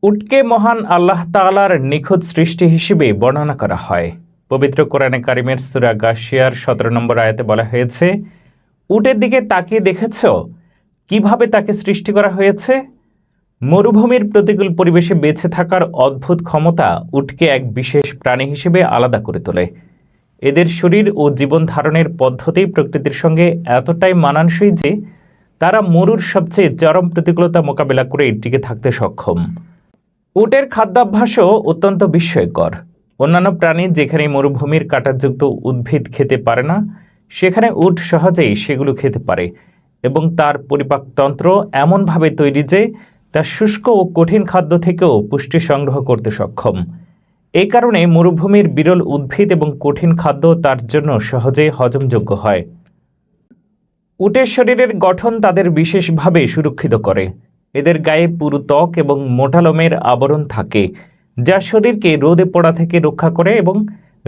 উটকে মহান আল্লাহ তাআলার নিখুঁত সৃষ্টি হিসেবে বর্ণনা করা হয়। পবিত্র কোরআনে কারিমের সূরা গাশিয়ার ১৭ নম্বর আয়াতে বলা হয়েছে, উটের দিকে তাকিয়ে দেখেছ কিভাবে তাকে সৃষ্টি করা হয়েছে। মরুভূমির প্রতিকূল পরিবেশে বেঁচে থাকার অদ্ভুত ক্ষমতা উটকে এক বিশেষ প্রাণী হিসেবে আলাদা করে তোলে। এদের শরীর ও জীবন ধারণের পদ্ধতি প্রকৃতির সঙ্গে এতটাই মানানসই যে তারা মরুর সবচেয়ে চরম প্রতিকূলতা মোকাবেলা করে টিকে থাকতে সক্ষম। উটের খাদ্যাভ্যাসও অত্যন্ত বিস্ময়কর। অন্যান্য প্রাণী যেখানে মরুভূমির কাঁটাযুক্ত উদ্ভিদ খেতে পারে না, সেখানে উট সহজেই সেগুলো খেতে পারে এবং তার পরিপাকতন্ত্র এমনভাবে তৈরি যে তা শুষ্ক ও কঠিন খাদ্য থেকেও পুষ্টি সংগ্রহ করতে সক্ষম। এই কারণে মরুভূমির বিরল উদ্ভিদ এবং কঠিন খাদ্য তার জন্য সহজেই হজমযোগ্য হয়। উটের শরীরের গঠন তাদের বিশেষভাবে সুরক্ষিত করে। এদের গায়ে পুরু ত্বক এবং মোটা লোমের আবরণ থাকে, যা শরীরকে রোদে পোড়া থেকে রক্ষা করে এবং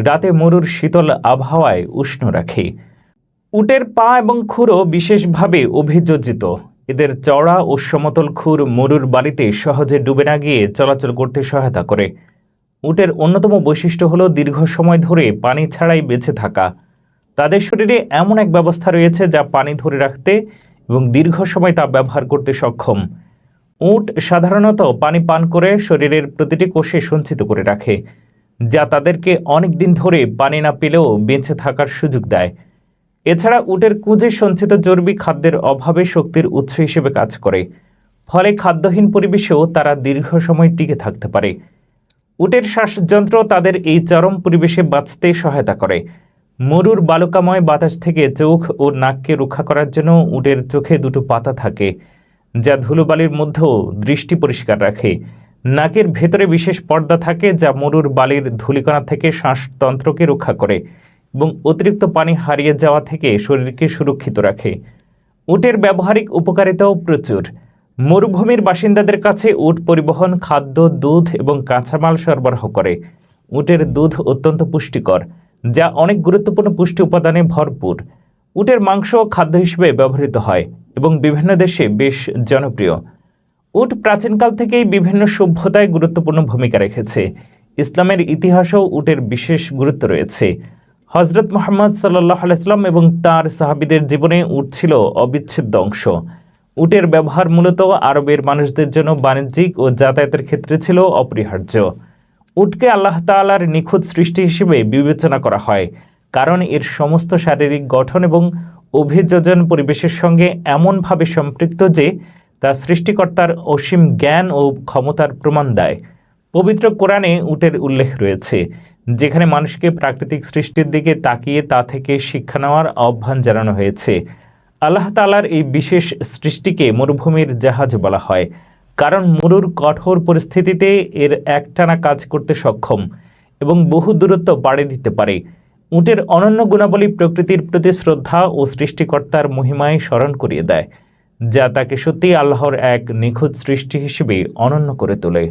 রাতে মরুর শীতল আবহাওয়ায় উষ্ণ রাখে। উটের পা এবং খুরও বিশেষভাবে অভিযোজিত। এদের চওড়া ও সমতল খুর মরুর বালিতে সহজে ডুবে না গিয়ে চলাচল করতে সহায়তা করে। উটের অন্যতম বৈশিষ্ট্য হল দীর্ঘ সময় ধরে পানি ছাড়াই বেঁচে থাকা। তাদের শরীরে এমন এক ব্যবস্থা রয়েছে যা পানি ধরে রাখতে এবং দীর্ঘ সময় তা ব্যবহার করতে সক্ষম। উট সাধারণত পানি পান করে শরীরের প্রতিটি কোষে সঞ্চিত করে রাখে, যা তাদেরকে অনেক দিন ধরে পানি না পেলেও বেঁচে থাকার সুযোগ দেয়। এছাড়া উটের কুঁজে সঞ্চিত চর্বি খাদ্যের অভাবে শক্তির উৎস হিসেবে কাজ করে, ফলে খাদ্যহীন পরিবেশেও তারা দীর্ঘ সময় টিকে থাকতে পারে। উটের শ্বাসযন্ত্র তাদের এই চরম পরিবেশে বাঁচতে সহায়তা করে। মরুর বালুকাময় বাতাস থেকে চোখ ও নাককে রক্ষা করার জন্য উটের চোখে দুটো পাতা থাকে, যা ধুলোবালির মধ্যেও দৃষ্টি পরিষ্কার রাখে। নাকের ভেতরে বিশেষ পর্দা থাকে যা মরুর বালির ধূলিকণা থেকে শ্বাসতন্ত্রকে রক্ষা করে এবং অতিরিক্ত পানি হারিয়ে যাওয়া থেকে শরীরকে সুরক্ষিত রাখে। উটের ব্যবহারিক উপকারিতাও প্রচুর। মরুভূমির বাসিন্দাদের কাছে উট পরিবহন, খাদ্য, দুধ এবং কাঁচামাল সরবরাহ করে। উটের দুধ অত্যন্ত পুষ্টিকর, যা অনেক গুরুত্বপূর্ণ পুষ্টি উপাদানে ভরপুর। উটের মাংস খাদ্য হিসেবে ব্যবহৃত হয় এবং বিভিন্ন দেশে বেশ জনপ্রিয়। উট প্রাচীনকাল থেকেই বিভিন্ন সভ্যতায় গুরুত্বপূর্ণ ভূমিকা রেখেছে। ইসলামের ইতিহাসেও উটের বিশেষ গুরুত্ব রয়েছে। হজরত মুহাম্মদ সাল্লাল্লাহু আলাইহি ওয়াসাল্লাম এবং তাঁর সাহাবীদের জীবনে উট ছিল অবিচ্ছেদ্য অংশ। উটের ব্যবহার মূলত আরবের মানুষদের জন্য বাণিজ্যিক ও যাতায়াতের ক্ষেত্রে ছিল অপরিহার্য। উটকে আল্লাহ তাআলার নিখুঁত সৃষ্টি হিসেবে বিবেচনা করা হয়, কারণ এর সমস্ত শারীরিক গঠন এবং অভিযোজন পরিবেশের সঙ্গে এমনভাবে সম্পৃক্ত যে তা সৃষ্টিকর্তার অসীম জ্ঞান ও ক্ষমতার প্রমাণ দেয়। পবিত্র কোরআনে উটের উল্লেখ রয়েছে, যেখানে মানুষকে প্রাকৃতিক সৃষ্টির দিকে তাকিয়ে তা থেকে শিক্ষা নেওয়ার আহ্বান জানানো হয়েছে। আল্লাহ তাআলার এই বিশেষ সৃষ্টিকে মরুভূমির জাহাজ বলা হয়, কারণ মরুর কঠোর পরিস্থিতিতে এর একটানা কাজ করতে সক্ষম এবং বহু দূরত্ব পাড়ি দিতে পারে। উটের অনন্য গুণাবলী প্রকৃতির প্রতি শ্রদ্ধা ও সৃষ্টিকর্তার মহিমায় স্মরণ করিয়ে দেয়, যা তাকে সত্যিই আল্লাহর এক নিখুঁত সৃষ্টি হিসেবে অনন্য করে তোলে।